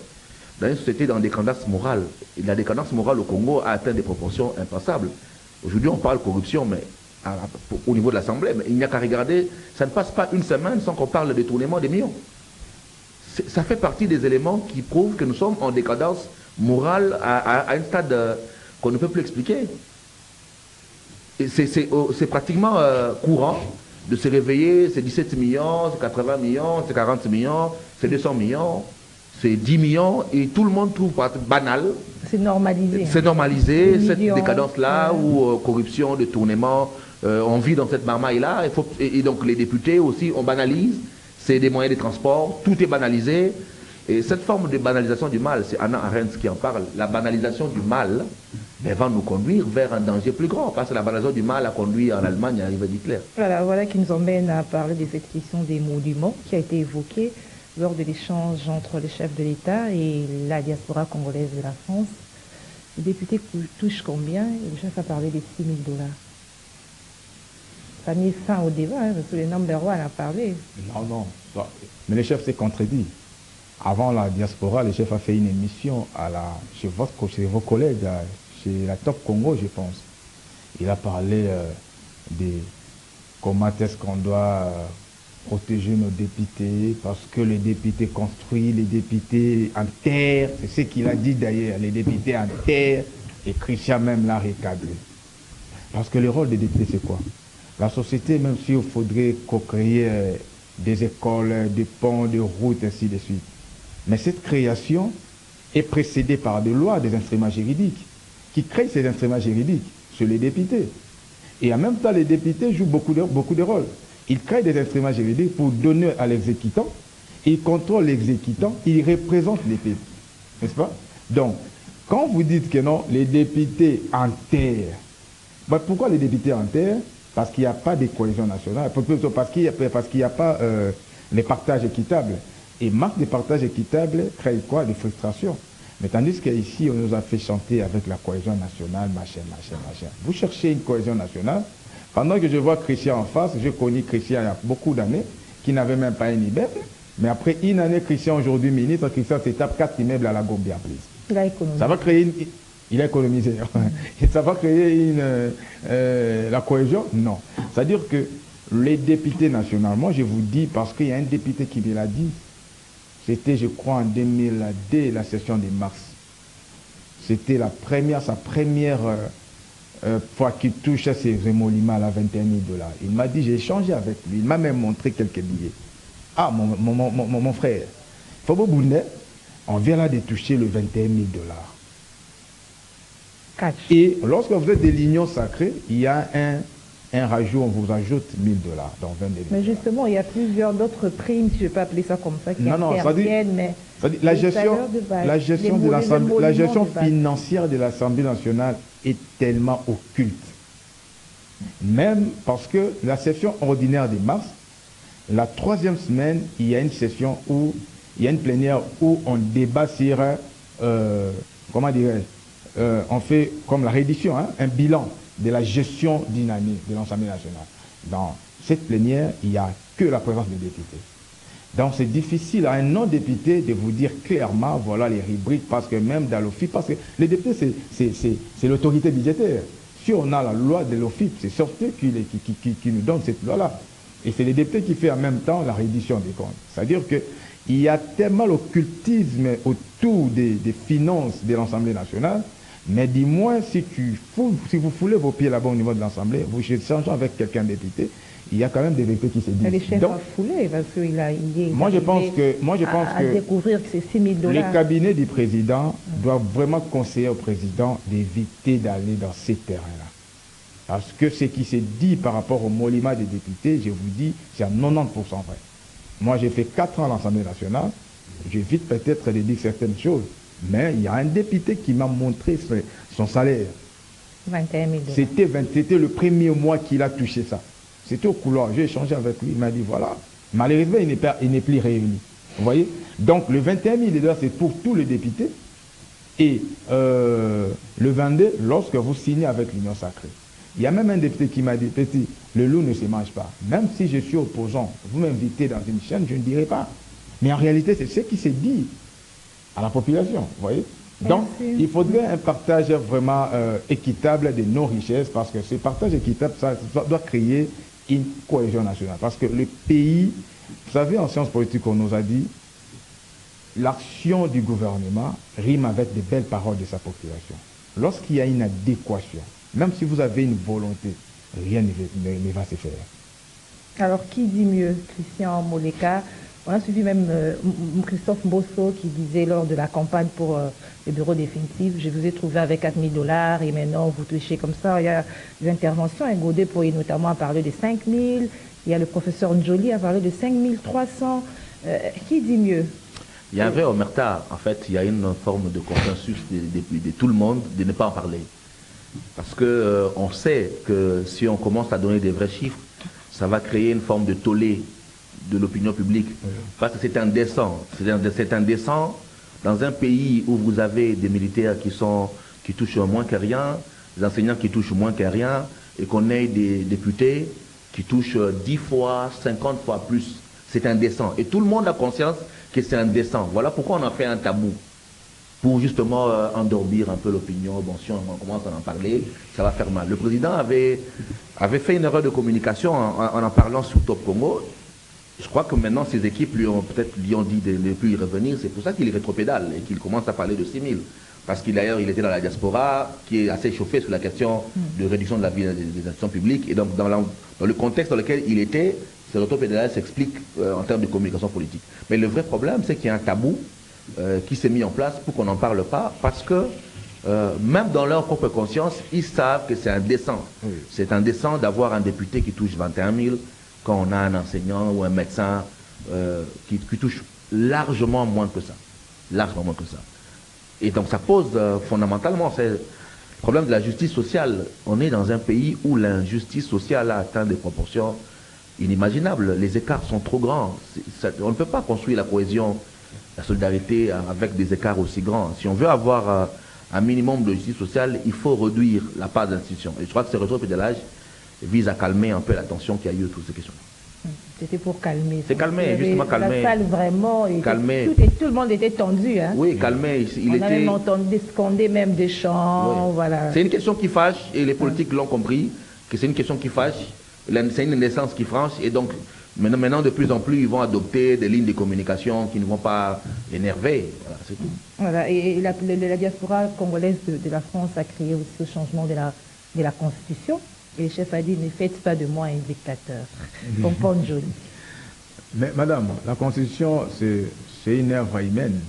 dans une société dans décadence morale. Et la décadence morale au Congo a atteint des proportions impensables. Aujourd'hui, on parle corruption, mais au niveau de l'Assemblée, mais il n'y a qu'à regarder, ça ne passe pas une semaine sans qu'on parle de détournement des millions. Ça fait partie des éléments qui prouvent que nous sommes en décadence morale à un stade qu'on ne peut plus expliquer. C'est pratiquement courant de se réveiller, c'est 17 millions, c'est 80 millions, c'est 40 millions, c'est 200 millions, c'est 10 millions, et tout le monde trouve banal. C'est normalisé. C'est normalisé, cette décadence-là, ou corruption, détournement, on vit dans cette marmaille-là, et donc les députés aussi, on banalise, c'est des moyens de transport, tout est banalisé. Et cette forme de banalisation du mal, c'est Hannah Arendt qui en parle, la banalisation du mal va nous conduire vers un danger plus grand, parce que la banalisation du mal a conduit en Allemagne à l'arrivée d'Hitler. Voilà qui nous emmène à parler de cette question des monuments qui a été évoquée lors de l'échange entre les chefs de l'État et la diaspora congolaise de la France. Le député touche combien? Le chef a parlé de 6 000 $. Ça a mis fin au débat, parce que le number one a parlé. Non. Mais le chef s'est contredit. Avant la diaspora, le chef a fait une émission chez vos collègues, chez la Top Congo, je pense. Il a parlé de comment est-ce qu'on doit protéger nos députés, parce que les députés construisent, les députés enterrent. C'est ce qu'il a dit d'ailleurs, les députés enterrent, et Christian même l'a recadré. Parce que le rôle des députés, c'est quoi? La société, même s'il faudrait co-créer des écoles, des ponts, des routes, ainsi de suite. Mais cette création est précédée par des lois, des instruments juridiques, qui créent ces instruments juridiques sur les députés. Et en même temps, les députés jouent beaucoup de rôles. Ils créent des instruments juridiques pour donner à l'exécutant, ils contrôlent l'exécutant, ils représentent les peuples. N'est-ce pas? Donc, quand vous dites que non, les députés enterrent, pourquoi les députés enterrent? Parce qu'il n'y a pas de cohésion nationale, parce qu'il n'y a pas les partages équitables. Et marque de partage équitable crée quoi? Des frustrations. Mais tandis qu'ici, on nous a fait chanter avec la cohésion nationale, machin. Vous cherchez une cohésion nationale. Pendant que je vois Christian en face, j'ai connu Christian il y a beaucoup d'années, qui n'avait même pas un immeuble. Mais après une année, Christian aujourd'hui ministre, Christian se tape 4 immeubles à la Gambia, please. Il a économisé. Ça va créer il a économisé. Et ça va créer la cohésion? Non. C'est-à-dire que les députés nationaux, moi je vous dis, parce qu'il y a un député qui me l'a dit, c'était je crois en 2002, la session de mars. C'était sa première fois qu'il touchait ses émoluments à 21 000 $. Il m'a dit, j'ai échangé avec lui, il m'a même montré quelques billets. Ah, mon frère, Fobo Boundé, on vient là de toucher le 21 000 $. Et lorsque vous êtes de l'union sacrée, il y a un rajout, on vous ajoute 1000 $, donc 22 000 Mais $. justement, il y a plusieurs d'autres primes, si je peux appeler ça comme ça, qui Non, ça dit, interviennent, mais la les gestion, salaires de base, la gestion, les la gestion émoluments de base. financière de l'Assemblée nationale est tellement occulte. Même parce que la session ordinaire de mars, la 3e semaine, il y a une session où, il y a une plénière où on débat sur, comment dirais-je, on fait comme la réédition, hein, un bilan de la gestion d'une année de l'Assemblée nationale. Dans cette plénière, il n'y a que la présence des députés. Donc c'est difficile à un non-député de vous dire clairement, voilà les rubriques, parce que même dans l'OFIP, parce que les députés, c'est l'autorité budgétaire. Si on a la loi de l'OFIP, c'est surtout qui nous donne cette loi-là. Et c'est les députés qui font en même temps la reddition des comptes. C'est-à-dire qu'il y a tellement l'occultisme autour des finances de l'Assemblée nationale, mais du moins, si vous foulez vos pieds là-bas au niveau de l'Assemblée, vous échangez avec quelqu'un député, il y a quand même des vérités qui se disent. Les chefs à fouler, parce qu'il est moi, je pense que découvrir que c'est 6 000 $. Le cabinet du président doit vraiment conseiller au président d'éviter d'aller dans ces terrains-là. Parce que ce qui se dit par rapport au monument des députés, je vous dis, c'est à 90% vrai. Moi, j'ai fait 4 ans à l'Assemblée nationale, j'évite peut-être de dire certaines choses, mais il y a un député qui m'a montré son salaire. 21 000 $. C'était le premier mois qu'il a touché ça. C'était au couloir. J'ai échangé avec lui. Il m'a dit, voilà. Malheureusement, il n'est plus réuni. Vous voyez? Donc, le 21 000 $, c'est pour tous les députés. Et le 22, lorsque vous signez avec l'Union sacrée. Il y a même un député qui m'a dit, petit, le loup ne se mange pas. Même si je suis opposant, vous m'invitez dans une chaîne, je ne dirai pas. Mais en réalité, c'est ce qui s'est dit à la population. Vous voyez? Donc, il faudrait un partage vraiment équitable de nos richesses, parce que ce partage équitable, ça doit créer une cohésion nationale. Parce que le pays, vous savez, en sciences politiques, on nous a dit, l'action du gouvernement rime avec de belles paroles de sa population. Lorsqu'il y a une adéquation, même si vous avez une volonté, rien ne va se faire. Alors, qui dit mieux? Christian Moleka? On a suivi même Christophe Mbosso qui disait lors de la campagne pour le bureau définitif, je vous ai trouvé avec 4 000 $ et maintenant vous touchez comme ça. Il y a des interventions. Godé Poye notamment a parlé de 5 000. Il y a le professeur Njoli a parlé de 5 300. Qui dit mieux? Il y avait omerta. En fait, il y a une forme de consensus de tout le monde de ne pas en parler. Parce que on sait que si on commence à donner des vrais chiffres, ça va créer une forme de tollé de l'opinion publique. Parce que c'est indécent. C'est indécent dans un pays où vous avez des militaires qui touchent moins que rien, des enseignants qui touchent moins que rien, et qu'on ait des députés qui touchent 10 fois, 50 fois plus. C'est indécent. Et tout le monde a conscience que c'est indécent. Voilà pourquoi on a fait un tabou. Pour justement endormir un peu l'opinion. Bon, si on commence à en parler, ça va faire mal. Le président avait fait une erreur de communication en parlant sur Top Congo. Je crois que maintenant, ses équipes lui ont dit de ne plus y revenir. C'est pour ça qu'il rétropédale et qu'il commence à parler de 6 000. Parce qu'il d'ailleurs, il était dans la diaspora, qui est assez chauffé sur la question de réduction de la vie des institutions publiques. Et donc, dans le contexte dans lequel il était, ce rétropédalage s'explique en termes de communication politique. Mais le vrai problème, c'est qu'il y a un tabou qui s'est mis en place pour qu'on n'en parle pas, parce que même dans leur propre conscience, ils savent que c'est indécent. Oui. C'est indécent d'avoir un député qui touche 21 000 quand on a un enseignant ou un médecin qui touche largement moins que ça. Largement moins que ça. Et donc ça pose fondamentalement le problème de la justice sociale. On est dans un pays où l'injustice sociale a atteint des proportions inimaginables. Les écarts sont trop grands. On ne peut pas construire la cohésion, la solidarité avec des écarts aussi grands. Si on veut avoir un minimum de justice sociale, il faut réduire la part d'institutions. Et je crois que ce rétropédalage vise à calmer un peu la tension qu'il y a eu autour de ces questions. C'était pour calmer. C'est calmer, justement calmer. La salle vraiment, calmer. Tout le monde était tendu. Hein. Oui, calmer. On a même entendu scander même des chants. Oui. Voilà. C'est une question qui fâche, et les politiques l'ont compris, que c'est une question qui fâche. C'est une naissance qui franche, et donc maintenant, de plus en plus, ils vont adopter des lignes de communication qui ne vont pas énerver. Voilà, c'est tout. Voilà, et la diaspora congolaise de la France a créé aussi le changement de la Constitution. Et le chef a dit, ne faites pas de moi un dictateur. Comprendre joli. Mais madame, la Constitution, c'est une œuvre humaine.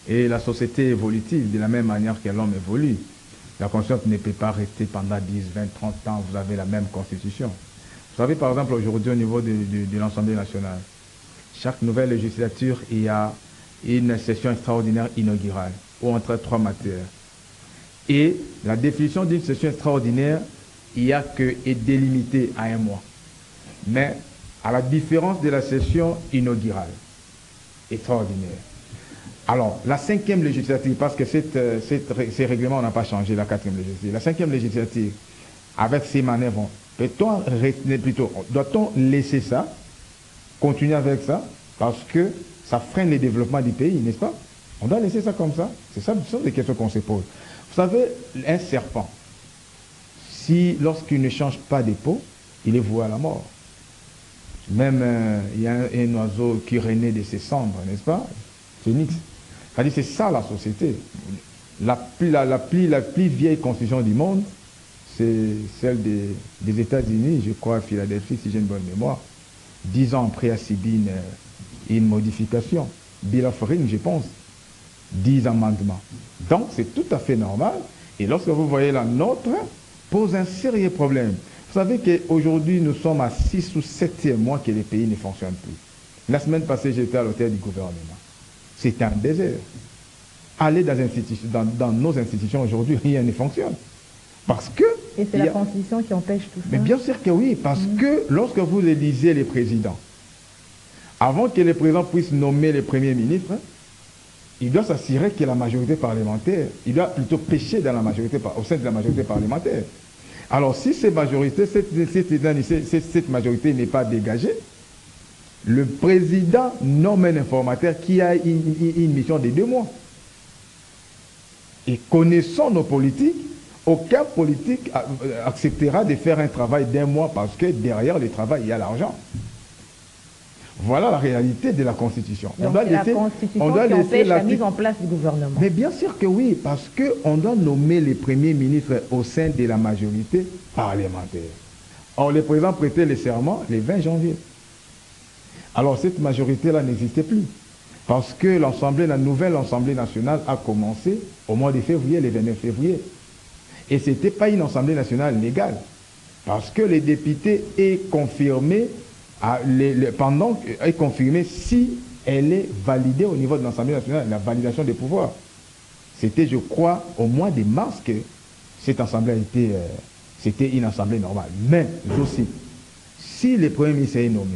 Et la société évolutive de la même manière que l'homme évolue. La Constitution ne peut pas rester pendant 10, 20, 30 ans, vous avez la même Constitution. Vous savez, par exemple, aujourd'hui, au niveau de l'Assemblée nationale, chaque nouvelle législature, il y a une session extraordinaire inaugurale, où on traite 3 matières. Et la définition d'une session extraordinaire, il n'y a que est délimitée à 1 mois. Mais à la différence de la session inaugurale, extraordinaire. Alors, la 5e législature, parce que ces règlements n'ont pas changé, la 4e législature, la 5e législature, avec ces manœuvres, doit-on laisser ça, continuer avec ça, parce que ça freine le développement du pays, n'est-ce pas? On doit laisser ça comme ça. C'est ça, ce sont des questions qu'on se pose. Vous savez, un serpent, lorsqu'il ne change pas de peau, il est voué à la mort. Même, il y a un oiseau qui renaît de ses cendres, n'est-ce pas? Phénix. C'est ça la société. La plus vieille constitution du monde, c'est celle des États-Unis, je crois, à Philadelphie, si j'ai une bonne mémoire. 10 ans après a subi une modification. Bill of Rights, je pense. 10 amendements. Donc, c'est tout à fait normal. Et lorsque vous voyez la nôtre, pose un sérieux problème. Vous savez qu'aujourd'hui, nous sommes à 6 ou 7e mois que les pays ne fonctionnent plus. La semaine passée, j'étais à l'hôtel du gouvernement. C'est un désert. Allez dans nos institutions aujourd'hui, rien ne fonctionne. Parce que... Et c'est la Constitution qui empêche tout ça. Mais bien sûr que oui, parce que lorsque vous élisez les présidents, avant que les présidents puissent nommer les premiers ministres, il doit s'assurer que la majorité parlementaire, il doit plutôt pêcher dans la majorité, au sein de la majorité parlementaire. Alors si cette majorité n'est pas dégagée, le président nomme un informateur qui a une mission de 2 mois. Et connaissant nos politiques, aucun politique acceptera de faire un travail d'1 mois parce que derrière le travail, il y a l'argent. Voilà la réalité de la Constitution. Donc c'est la Constitution qui empêche la mise en place du gouvernement. Mais bien sûr que oui, parce qu'on doit nommer les premiers ministres au sein de la majorité parlementaire. Or, le président prêtait le serment le 20 janvier. Alors, cette majorité-là n'existait plus. Parce que la nouvelle Assemblée nationale a commencé au mois de février, le 29 février. Et ce n'était pas une Assemblée nationale légale. Parce que les députés aient confirmé, si elle est validée au niveau de l'Assemblée nationale, la validation des pouvoirs. C'était, je crois, au mois de mars que cette Assemblée a été... c'était une Assemblée normale. Mais, aussi, si le Premier ministre est nommé,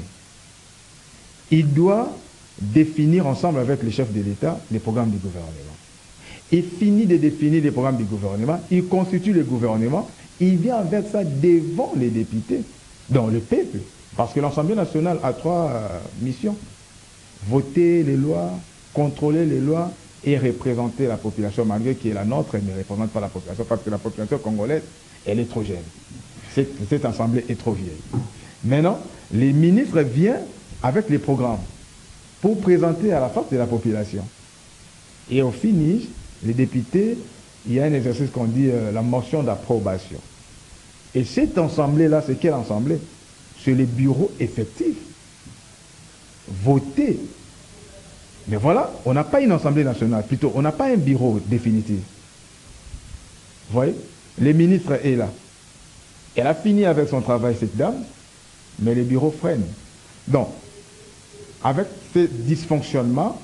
il doit définir ensemble avec le chef de l'État les programmes du gouvernement. Il finit de définir les programmes du gouvernement, il constitue le gouvernement, il vient avec ça devant les députés, dans le peuple. Parce que l'Assemblée nationale a 3 missions. Voter les lois, contrôler les lois et représenter la population, malgré qui est la nôtre, elle ne représente pas la population, parce que la population congolaise, elle est trop jeune. Cette Assemblée est trop vieille. Maintenant, les ministres viennent avec les programmes pour présenter à la face de la population. Et au finish, les députés, il y a un exercice qu'on dit la motion d'approbation. Et cette assemblée-là, c'est quelle assemblée? C'est le bureau effectif. Voter. Mais voilà, on n'a pas une assemblée nationale, plutôt, on n'a pas un bureau définitif. Vous voyez? Le ministre est là. Elle a fini avec son travail, cette dame, mais le bureau freine. Donc, avec ce dysfonctionnement,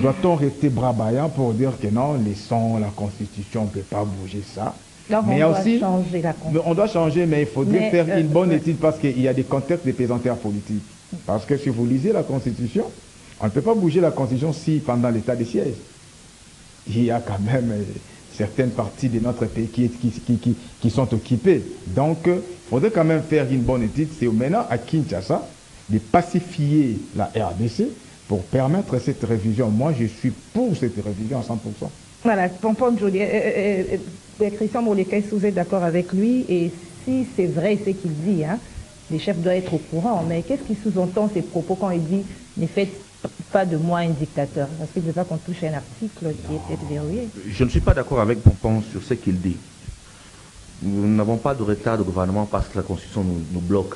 doit-on rester brabaillant pour dire que non, laissons la Constitution, on ne peut pas bouger ça? Donc mais on doit changer la Constitution. On doit changer, mais il faudrait faire une bonne étude parce qu'il y a des contextes de pesanteurs politiques. Parce que si vous lisez la Constitution, on ne peut pas bouger la Constitution si pendant l'état de siège, il y a quand même certaines parties de notre pays qui sont occupées. Donc, il faudrait quand même faire une bonne étude. C'est maintenant à Kinshasa de pacifier la RDC pour permettre cette révision. Moi, je suis pour cette révision à 100%. Voilà, Pompon Joli, Christian Molekay, si vous êtes d'accord avec lui, et si c'est vrai ce qu'il dit, hein, les chefs doivent être au courant, mais qu'est-ce qui sous-entend ces propos quand il dit « ne faites pas de moi un dictateur » parce qu'il ne veut pas qu'on touche un article qui est peut-être verrouillé. Je ne suis pas d'accord avec Pompon sur ce qu'il dit. Nous n'avons pas de retard de gouvernement parce que la Constitution nous bloque.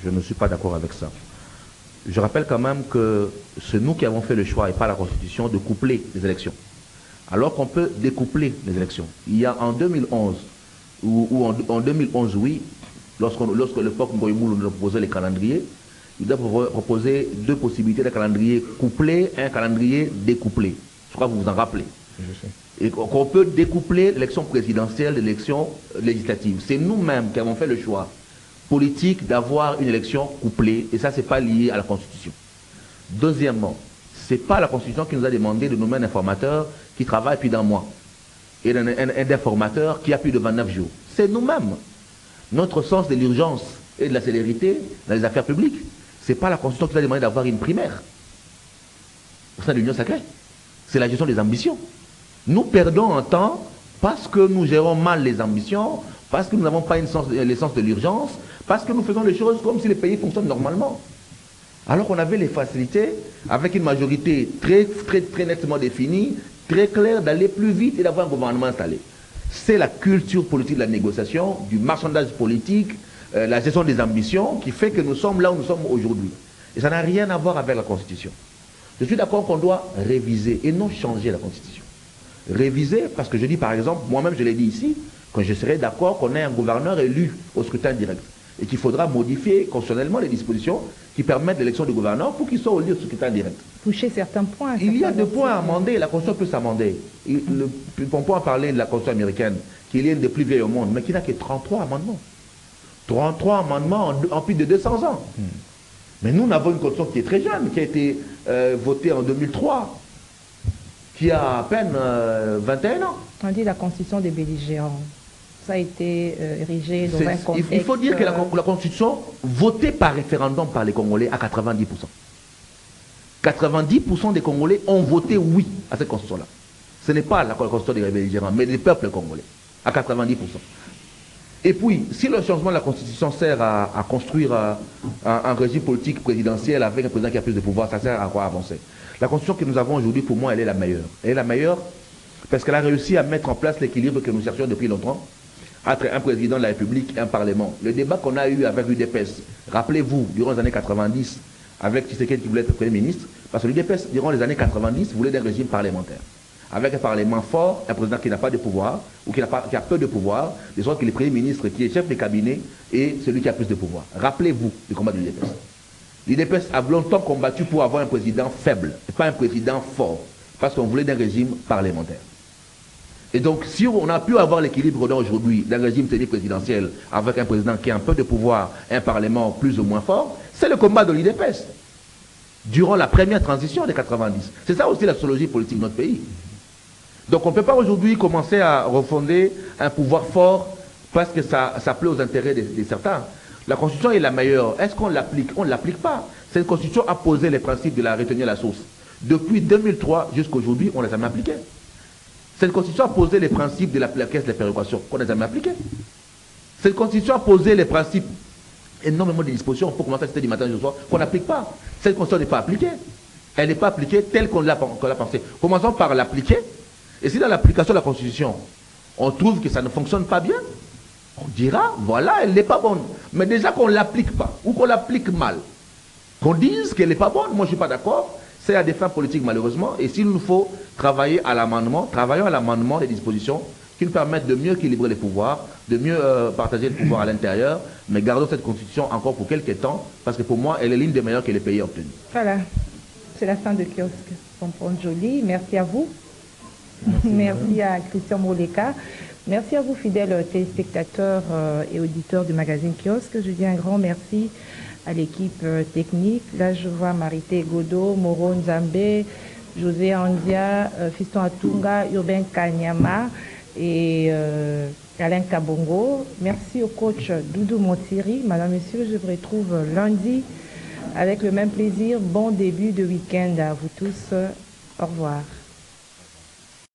Je ne suis pas d'accord avec ça. Je rappelle quand même que c'est nous qui avons fait le choix, et pas la Constitution, de coupler les élections. alors qu'on peut découpler les élections. Il y a en 2011, en 2011, oui, lorsque l'époque Ngoïmoulou nous a proposé les calendriers, il a proposé deux possibilités de calendrier couplé et un calendrier découplé. Je crois que vous vous en rappelez. Et qu'on peut découpler l'élection présidentielle de l'élection législative. C'est nous-mêmes qui avons fait le choix politique d'avoir une élection couplée, et ça, ce n'est pas lié à la Constitution. Deuxièmement, ce n'est pas la Constitution qui nous a demandé de nommer un informateur qui travaille plus d'un mois et un informateur qui a plus de 29 jours. C'est nous-mêmes. Notre sens de l'urgence et de la célérité dans les affaires publiques, ce n'est pas la Constitution qui nous a demandé d'avoir une primaire au sein de l'Union sacrée. C'est la gestion des ambitions. Nous perdons en temps parce que nous gérons mal les ambitions, parce que nous n'avons pas l'essence de l'urgence, parce que nous faisons les choses comme si les pays fonctionnent normalement. Alors qu'on avait les facilités, avec une majorité très nettement définie, très claire, d'aller plus vite et d'avoir un gouvernement installé. C'est la culture politique de la négociation, du marchandage politique, la gestion des ambitions qui fait que nous sommes là où nous sommes aujourd'hui. Et ça n'a rien à voir avec la Constitution. Je suis d'accord qu'on doit réviser et non changer la Constitution. Réviser, parce que je dis par exemple, moi-même je l'ai dit ici, que je serais d'accord qu'on ait un gouverneur élu au scrutin direct. Et qu'il faudra modifier constitutionnellement les dispositions qui permettent l'élection du gouverneur pour qu'il soit élu au scrutin direct. Toucher certains points. Il y a des points à amender, la Constitution peut s'amender. On peut en parler de la Constitution américaine, qui est l'une des plus vieilles au monde, mais qui n'a que 33 amendements. 33 amendements en plus de 200 ans. Mais nous avons une Constitution qui est très jeune, qui a été votée en 2003, qui a à peine 21 ans. On dit la Constitution des belligérants. Ça a été érigé dans un contexte... Il faut dire que la Constitution, votée par référendum par les Congolais, à 90%. 90% des Congolais ont voté oui à cette Constitution-là. Ce n'est pas la Constitution des belligérants, mais des peuples congolais, à 90%. Et puis, si le changement de la Constitution sert à construire un régime politique présidentiel avec un président qui a plus de pouvoir, ça sert à quoi avancer? La Constitution que nous avons aujourd'hui, pour moi, elle est la meilleure. Elle est la meilleure parce qu'elle a réussi à mettre en place l'équilibre que nous cherchions depuis longtemps entre un président de la République et un parlement. Le débat qu'on a eu avec l'UDPS, rappelez-vous, durant les années 90, avec Tshisekedi qui voulait être Premier ministre, parce que l'UDPS, durant les années 90, voulait un régime parlementaire. Avec un parlement fort, un président qui n'a pas de pouvoir, ou qui a peu de pouvoir, de sorte que le Premier ministre qui est chef de cabinet est celui qui a plus de pouvoir. Rappelez-vous du combat de l'UDPS. L'UDPS a longtemps combattu pour avoir un président faible, et pas un président fort, parce qu'on voulait un régime parlementaire. Et donc, si on a pu avoir l'équilibre d'aujourd'hui d'un régime semi-présidentiel avec un président qui a un peu de pouvoir et un parlement plus ou moins fort, c'est le combat de l'UDPS. Durant la première transition des 90. C'est ça aussi la sociologie politique de notre pays. Donc on ne peut pas aujourd'hui commencer à refonder un pouvoir fort parce que ça plaît aux intérêts de certains. La Constitution est la meilleure. Est-ce qu'on l'applique? On ne l'applique pas. Cette Constitution a posé les principes de la retenue à la source. Depuis 2003 jusqu'à aujourd'hui, on ne les a jamais appliqués. Cette Constitution a posé les principes de la caisse de péréquation qu'on n'a jamais appliqués. Cette Constitution a posé les principes, énormément de dispositions, pour commencer à citer du matin au soir, qu'on n'applique pas. Cette Constitution n'est pas appliquée. Elle n'est pas appliquée telle qu'on l'a pensée. Commençons par l'appliquer. Et si dans l'application de la Constitution, on trouve que ça ne fonctionne pas bien, on dira, voilà, elle n'est pas bonne. Mais déjà qu'on ne l'applique pas, ou qu'on l'applique mal, qu'on dise qu'elle n'est pas bonne, moi je ne suis pas d'accord, c'est à des fins politiques malheureusement. Et s'il nous faut travailler à l'amendement, travaillons à l'amendement des dispositions qui nous permettent de mieux équilibrer les pouvoirs, de mieux partager le pouvoir à l'intérieur, mais gardons cette Constitution encore pour quelques temps, parce que pour moi, elle est l'une des meilleures que les pays ont obtenues. Voilà, c'est la fin de Kiosque. Comprendre Joly, merci à vous. Merci à Christian Moleka. Merci à vous, fidèles téléspectateurs et auditeurs du magazine Kiosque. Je dis un grand merci à l'équipe technique. Là, je vois Marité Godot, Moro Nzambe, José Andia, Fiston Atunga, Urbain Kanyama et Alain Kabongo. Merci au coach Doudou Montiri. Madame, Messieurs, je vous retrouve lundi avec le même plaisir. Bon début de week-end à vous tous. Au revoir.